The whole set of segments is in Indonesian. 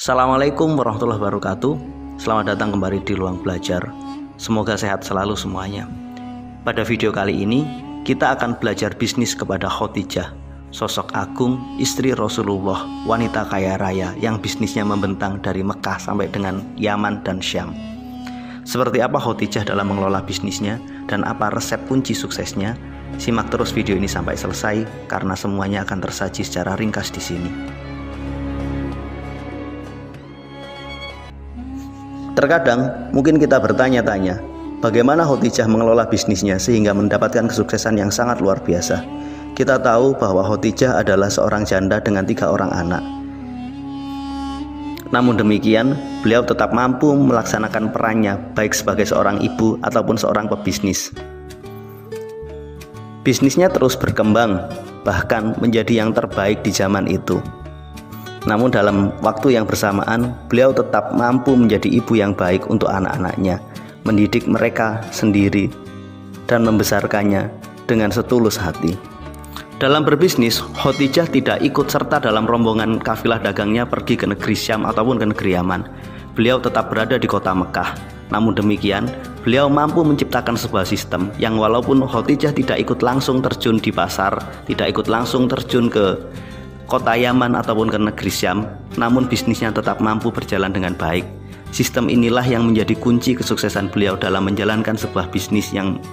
Assalamualaikum warahmatullahi wabarakatuh. Selamat datang kembali di Ruang Belajar. Semoga sehat selalu semuanya. Pada video kali ini kita akan belajar bisnis kepada Khadijah, sosok agung, istri Rasulullah, wanita kaya raya yang bisnisnya membentang dari Mekah sampai dengan Yaman dan Syam. Seperti apa Khadijah dalam mengelola bisnisnya dan apa resep kunci suksesnya? Simak terus video ini sampai selesai karena semuanya akan tersaji secara ringkas di sini. Terkadang mungkin kita bertanya-tanya, bagaimana Khadijah mengelola bisnisnya sehingga mendapatkan kesuksesan yang sangat luar biasa. Kita tahu bahwa Khadijah adalah seorang janda dengan 3 orang anak. Namun demikian, beliau tetap mampu melaksanakan perannya baik sebagai seorang ibu ataupun seorang pebisnis. Bisnisnya terus berkembang, bahkan menjadi yang terbaik di zaman itu. Namun dalam waktu yang bersamaan, beliau tetap mampu menjadi ibu yang baik untuk anak-anaknya, mendidik mereka sendiri, dan membesarkannya dengan setulus hati. Dalam berbisnis, Khadijah tidak ikut serta dalam rombongan kafilah dagangnya pergi ke negeri Syam ataupun ke negeri Yaman. Beliau tetap berada di kota Mekah. Namun demikian, beliau mampu menciptakan sebuah sistem yang walaupun Khadijah tidak ikut langsung terjun di pasar, tidak ikut langsung terjun ke kota Yaman ataupun ke negeri Syam, namun bisnisnya tetap mampu berjalan dengan baik. Sistem inilah yang menjadi kunci kesuksesan beliau dalam menjalankan sebuah bisnis yang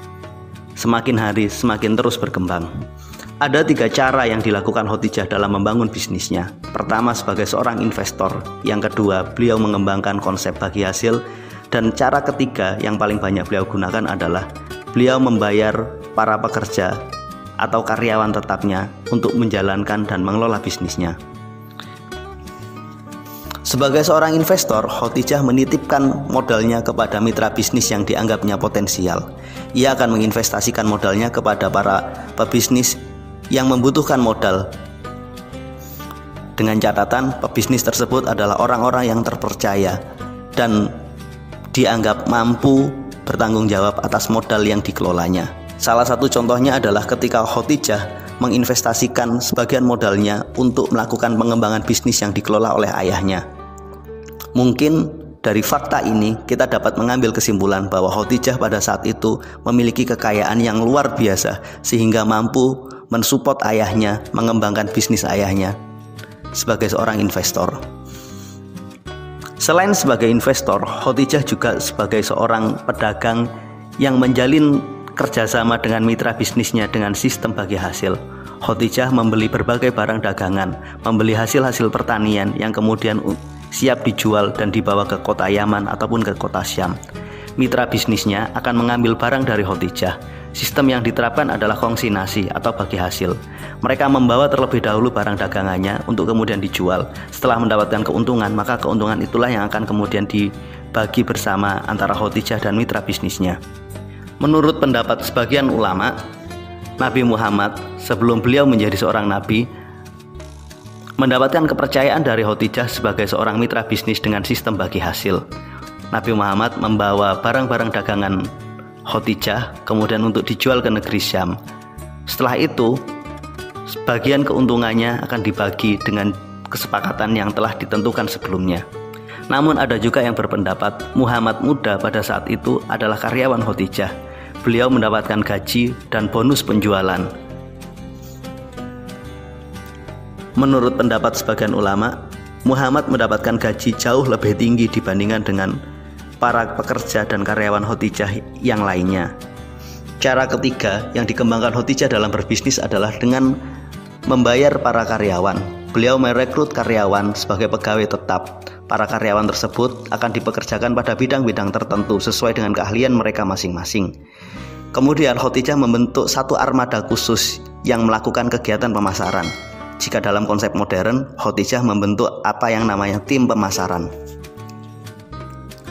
semakin hari semakin terus berkembang. Ada 3 cara yang dilakukan Khadijah dalam membangun bisnisnya. Pertama, sebagai seorang investor. Yang kedua, beliau mengembangkan konsep bagi hasil. Dan cara ketiga yang paling banyak beliau gunakan adalah beliau membayar para pekerja atau karyawan tetapnya untuk menjalankan dan mengelola bisnisnya. Sebagai seorang investor, Khadijah menitipkan modalnya kepada mitra bisnis yang dianggapnya potensial. Ia akan menginvestasikan modalnya kepada para pebisnis yang membutuhkan modal. Dengan catatan, pebisnis tersebut adalah orang-orang yang terpercaya dan dianggap mampu bertanggung jawab atas modal yang dikelolanya. Salah satu contohnya adalah ketika Khadijah menginvestasikan sebagian modalnya untuk melakukan pengembangan bisnis yang dikelola oleh ayahnya. Mungkin dari fakta ini kita dapat mengambil kesimpulan bahwa Khadijah pada saat itu memiliki kekayaan yang luar biasa sehingga mampu mensupport ayahnya, mengembangkan bisnis ayahnya sebagai seorang investor. Selain sebagai investor, Khadijah juga sebagai seorang pedagang yang menjalin kerjasama dengan mitra bisnisnya dengan sistem bagi hasil. Khadijah membeli berbagai barang dagangan, membeli hasil-hasil pertanian yang kemudian siap dijual dan dibawa ke kota Yaman ataupun ke kota Syam. Mitra bisnisnya akan mengambil barang dari Khadijah. Sistem yang diterapkan adalah konsignasi atau bagi hasil. Mereka membawa terlebih dahulu barang dagangannya untuk kemudian dijual. Setelah mendapatkan keuntungan, maka keuntungan itulah yang akan kemudian dibagi bersama antara Khadijah dan mitra bisnisnya. Menurut pendapat sebagian ulama, Nabi Muhammad sebelum beliau menjadi seorang nabi mendapatkan kepercayaan dari Khadijah sebagai seorang mitra bisnis dengan sistem bagi hasil. Nabi Muhammad membawa barang-barang dagangan Khadijah kemudian untuk dijual ke negeri Syam. Setelah itu, sebagian keuntungannya akan dibagi dengan kesepakatan yang telah ditentukan sebelumnya. Namun ada juga yang berpendapat Muhammad muda pada saat itu adalah karyawan Khadijah. Beliau mendapatkan gaji dan bonus penjualan. Menurut pendapat sebagian ulama, Muhammad mendapatkan gaji jauh lebih tinggi dibandingkan dengan para pekerja dan karyawan Khadijah yang lainnya. Cara ketiga yang dikembangkan Khadijah dalam berbisnis adalah dengan membayar para karyawan. Beliau merekrut karyawan sebagai pegawai tetap. Para karyawan tersebut akan dipekerjakan pada bidang-bidang tertentu sesuai dengan keahlian mereka masing-masing. Kemudian Khadijah membentuk satu armada khusus yang melakukan kegiatan pemasaran. Jika dalam konsep modern, Khadijah membentuk apa yang namanya tim pemasaran.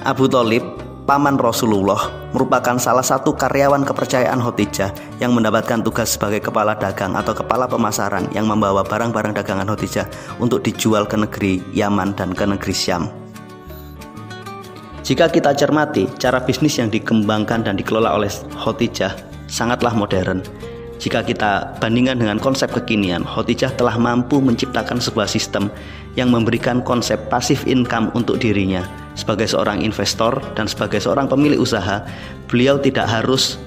Abu Thalib, paman Rasulullah, merupakan salah satu karyawan kepercayaan Khadijah yang mendapatkan tugas sebagai kepala dagang atau kepala pemasaran yang membawa barang-barang dagangan Khadijah untuk dijual ke negeri Yaman dan ke negeri Syam. Jika kita cermati, cara bisnis yang dikembangkan dan dikelola oleh Khadijah sangatlah modern. Jika kita bandingkan dengan konsep kekinian, Khadijah telah mampu menciptakan sebuah sistem yang memberikan konsep passive income untuk dirinya. Sebagai seorang investor dan sebagai seorang pemilik usaha, beliau tidak harus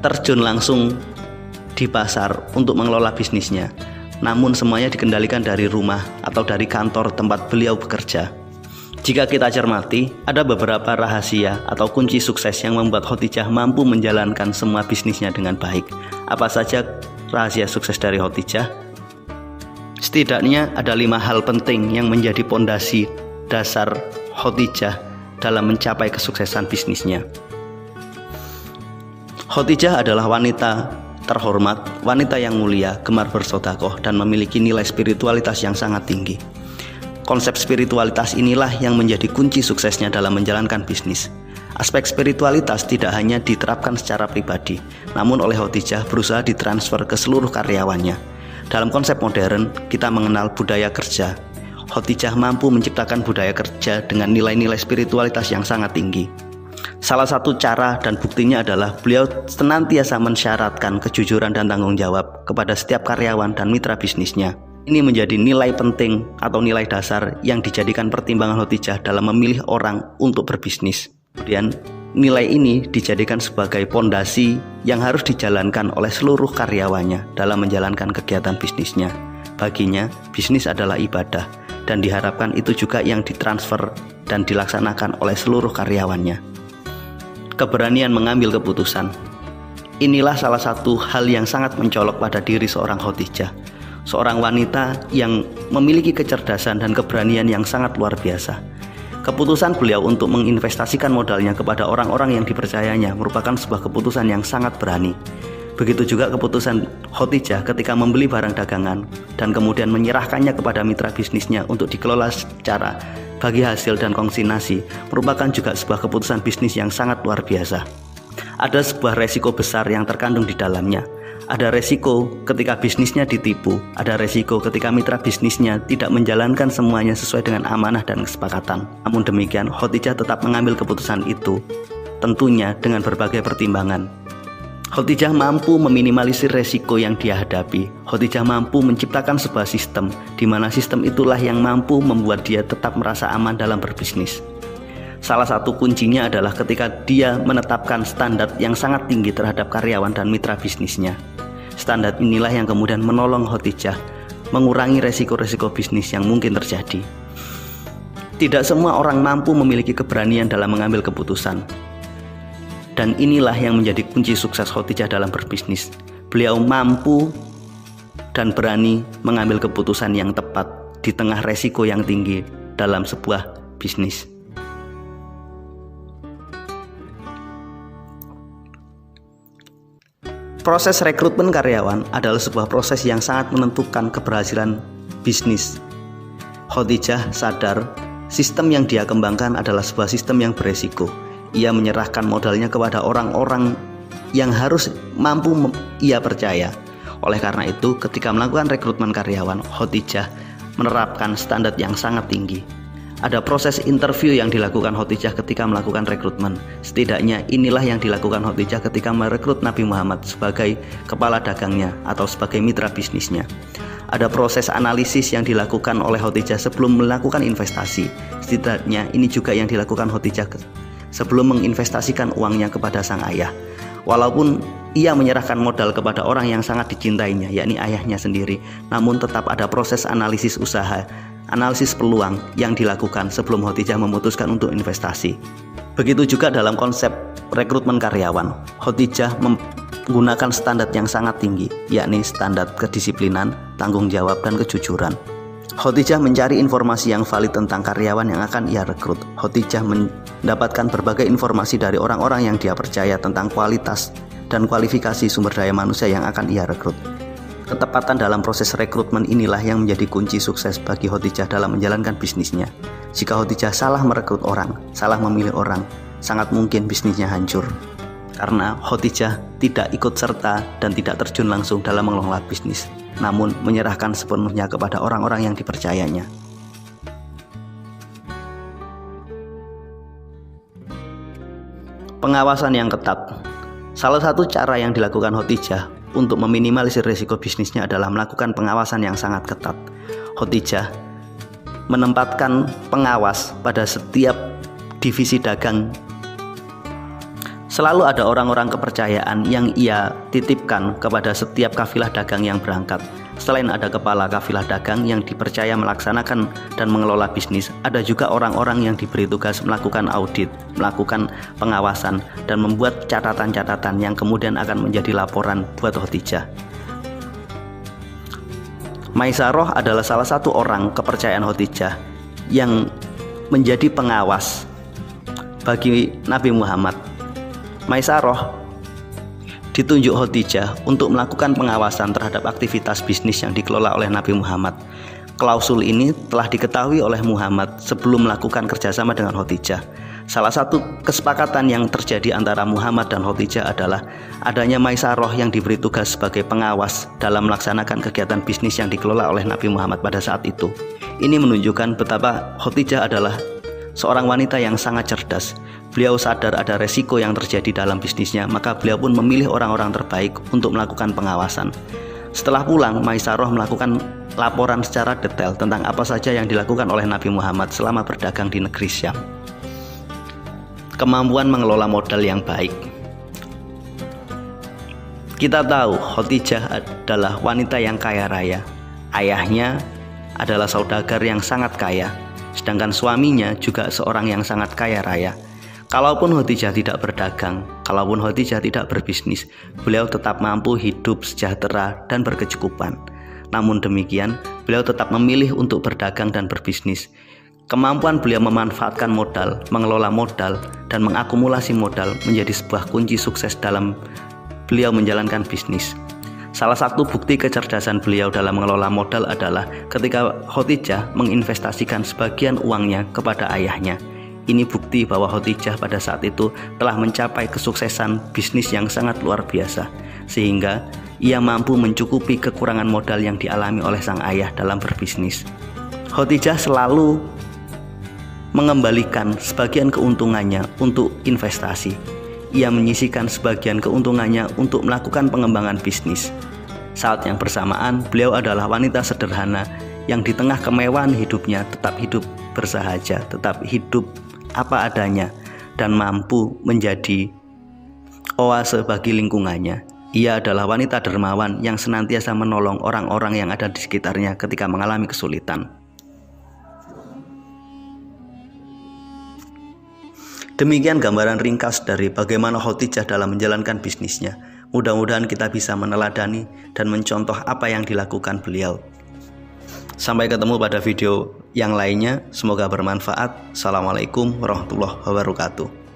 terjun langsung di pasar untuk mengelola bisnisnya. Namun semuanya dikendalikan dari rumah atau dari kantor tempat beliau bekerja. Jika kita cermati, ada beberapa rahasia atau kunci sukses yang membuat Khadijah mampu menjalankan semua bisnisnya dengan baik. Apa saja rahasia sukses dari Khadijah? Setidaknya ada 5 hal penting yang menjadi pondasi dasar Khadijah dalam mencapai kesuksesan bisnisnya. Khadijah adalah wanita terhormat, wanita yang mulia, gemar bersedekah, dan memiliki nilai spiritualitas yang sangat tinggi. Konsep spiritualitas inilah yang menjadi kunci suksesnya dalam menjalankan bisnis. Aspek spiritualitas tidak hanya diterapkan secara pribadi, namun oleh Khadijah berusaha ditransfer ke seluruh karyawannya. Dalam konsep modern, kita mengenal budaya kerja. Khadijah mampu menciptakan budaya kerja dengan nilai-nilai spiritualitas yang sangat tinggi. Salah satu cara dan buktinya adalah beliau senantiasa mensyaratkan kejujuran dan tanggung jawab kepada setiap karyawan dan mitra bisnisnya. Ini menjadi nilai penting atau nilai dasar yang dijadikan pertimbangan Khadijah dalam memilih orang untuk berbisnis. Kemudian nilai ini dijadikan sebagai pondasi yang harus dijalankan oleh seluruh karyawannya dalam menjalankan kegiatan bisnisnya. Baginya, bisnis adalah ibadah dan diharapkan itu juga yang ditransfer dan dilaksanakan oleh seluruh karyawannya. Keberanian mengambil keputusan. Inilah salah satu hal yang sangat mencolok pada diri seorang Khadijah. Seorang wanita yang memiliki kecerdasan dan keberanian yang sangat luar biasa. Keputusan beliau untuk menginvestasikan modalnya kepada orang-orang yang dipercayanya merupakan sebuah keputusan yang sangat berani. Begitu juga keputusan Khadijah ketika membeli barang dagangan dan kemudian menyerahkannya kepada mitra bisnisnya untuk dikelola secara bagi hasil dan konsignasi merupakan juga sebuah keputusan bisnis yang sangat luar biasa. Ada sebuah resiko besar yang terkandung di dalamnya. Ada resiko ketika bisnisnya ditipu, ada resiko ketika mitra bisnisnya tidak menjalankan semuanya sesuai dengan amanah dan kesepakatan. Namun demikian, Khadijah tetap mengambil keputusan itu, tentunya dengan berbagai pertimbangan. Khadijah mampu meminimalisir resiko yang dia hadapi. Khadijah mampu menciptakan sebuah sistem, di mana sistem itulah yang mampu membuat dia tetap merasa aman dalam berbisnis. Salah satu kuncinya adalah ketika dia menetapkan standar yang sangat tinggi terhadap karyawan dan mitra bisnisnya. Standar inilah yang kemudian menolong Khadijah mengurangi resiko-resiko bisnis yang mungkin terjadi. Tidak semua orang mampu memiliki keberanian dalam mengambil keputusan. Dan inilah yang menjadi kunci sukses Khadijah dalam berbisnis. Beliau mampu dan berani mengambil keputusan yang tepat di tengah resiko yang tinggi dalam sebuah bisnis. Proses rekrutmen karyawan adalah sebuah proses yang sangat menentukan keberhasilan bisnis. Khadijah sadar sistem yang dia kembangkan adalah sebuah sistem yang beresiko. Ia menyerahkan modalnya kepada orang-orang yang harus mampu ia percaya. Oleh karena itu, ketika melakukan rekrutmen karyawan, Khadijah menerapkan standar yang sangat tinggi. Ada proses interview yang dilakukan Khadijah ketika melakukan rekrutmen. Setidaknya inilah yang dilakukan Khadijah ketika merekrut Nabi Muhammad sebagai kepala dagangnya atau sebagai mitra bisnisnya. Ada proses analisis yang dilakukan oleh Khadijah sebelum melakukan investasi. Setidaknya ini juga yang dilakukan Khadijah sebelum menginvestasikan uangnya kepada sang ayah. Walaupun ia menyerahkan modal kepada orang yang sangat dicintainya, yakni ayahnya sendiri, namun tetap ada proses analisis usaha, analisis peluang yang dilakukan sebelum Khadijah memutuskan untuk investasi. Begitu juga dalam konsep rekrutmen karyawan, Khadijah menggunakan standar yang sangat tinggi, yakni standar kedisiplinan, tanggung jawab, dan kejujuran. Khadijah mencari informasi yang valid tentang karyawan yang akan ia rekrut. Khadijah mendapatkan berbagai informasi dari orang-orang yang dia percaya tentang kualitas dan kualifikasi sumber daya manusia yang akan ia rekrut. Ketepatan dalam proses rekrutmen inilah yang menjadi kunci sukses bagi Khadijah dalam menjalankan bisnisnya. Jika Khadijah salah merekrut orang, salah memilih orang, sangat mungkin bisnisnya hancur. Karena Khadijah tidak ikut serta dan tidak terjun langsung dalam mengelola bisnis, namun menyerahkan sepenuhnya kepada orang-orang yang dipercayanya. Pengawasan yang ketat. Salah satu cara yang dilakukan Khadijah untuk meminimalisir risiko bisnisnya adalah melakukan pengawasan yang sangat ketat. Khadijah menempatkan pengawas pada setiap divisi dagang. Selalu ada orang-orang kepercayaan yang ia titipkan kepada setiap kafilah dagang yang berangkat. Selain ada kepala kafilah dagang yang dipercaya melaksanakan dan mengelola bisnis, ada juga orang-orang yang diberi tugas melakukan audit, melakukan pengawasan, dan membuat catatan-catatan yang kemudian akan menjadi laporan buat Khadijah. Maisarah adalah salah satu orang kepercayaan Khadijah yang menjadi pengawas bagi Nabi Muhammad. Maisarah ditunjuk Khadijah untuk melakukan pengawasan terhadap aktivitas bisnis yang dikelola oleh Nabi Muhammad. Klausul ini telah diketahui oleh Muhammad sebelum melakukan kerjasama dengan Khadijah. Salah satu kesepakatan yang terjadi antara Muhammad dan Khadijah adalah adanya Maisarah yang diberi tugas sebagai pengawas dalam melaksanakan kegiatan bisnis yang dikelola oleh Nabi Muhammad pada saat itu. Ini menunjukkan betapa Khadijah adalah seorang wanita yang sangat cerdas. Beliau sadar ada resiko yang terjadi dalam bisnisnya, maka beliau pun memilih orang-orang terbaik untuk melakukan pengawasan. Setelah pulang, Maisarah melakukan laporan secara detail tentang apa saja yang dilakukan oleh Nabi Muhammad selama berdagang di negeri Syam. Kemampuan mengelola modal yang baik. Kita tahu Khadijah adalah wanita yang kaya raya. Ayahnya adalah saudagar yang sangat kaya, sedangkan suaminya juga seorang yang sangat kaya raya. Kalaupun Khadijah tidak berdagang, kalaupun Khadijah tidak berbisnis, beliau tetap mampu hidup sejahtera dan berkecukupan. Namun demikian, beliau tetap memilih untuk berdagang dan berbisnis. Kemampuan beliau memanfaatkan modal, mengelola modal, dan mengakumulasi modal menjadi sebuah kunci sukses dalam beliau menjalankan bisnis. Salah satu bukti kecerdasan beliau dalam mengelola modal adalah ketika Khadijah menginvestasikan sebagian uangnya kepada ayahnya. Ini bukti bahwa Khadijah pada saat itu telah mencapai kesuksesan bisnis yang sangat luar biasa, sehingga ia mampu mencukupi kekurangan modal yang dialami oleh sang ayah dalam berbisnis. Khadijah selalu mengembalikan sebagian keuntungannya untuk investasi. Ia menyisihkan sebagian keuntungannya untuk melakukan pengembangan bisnis. Saat yang bersamaan, beliau adalah wanita sederhana yang di tengah kemewahan hidupnya tetap hidup bersahaja, tetap hidup apa adanya, dan mampu menjadi oase bagi lingkungannya. Ia adalah wanita dermawan yang senantiasa menolong orang-orang yang ada di sekitarnya ketika mengalami kesulitan. Demikian gambaran ringkas dari bagaimana Khadijah dalam menjalankan bisnisnya. Mudah-mudahan kita bisa meneladani dan mencontoh apa yang dilakukan beliau. Sampai ketemu pada video yang lainnya, semoga bermanfaat. Assalamualaikum warahmatullahi wabarakatuh.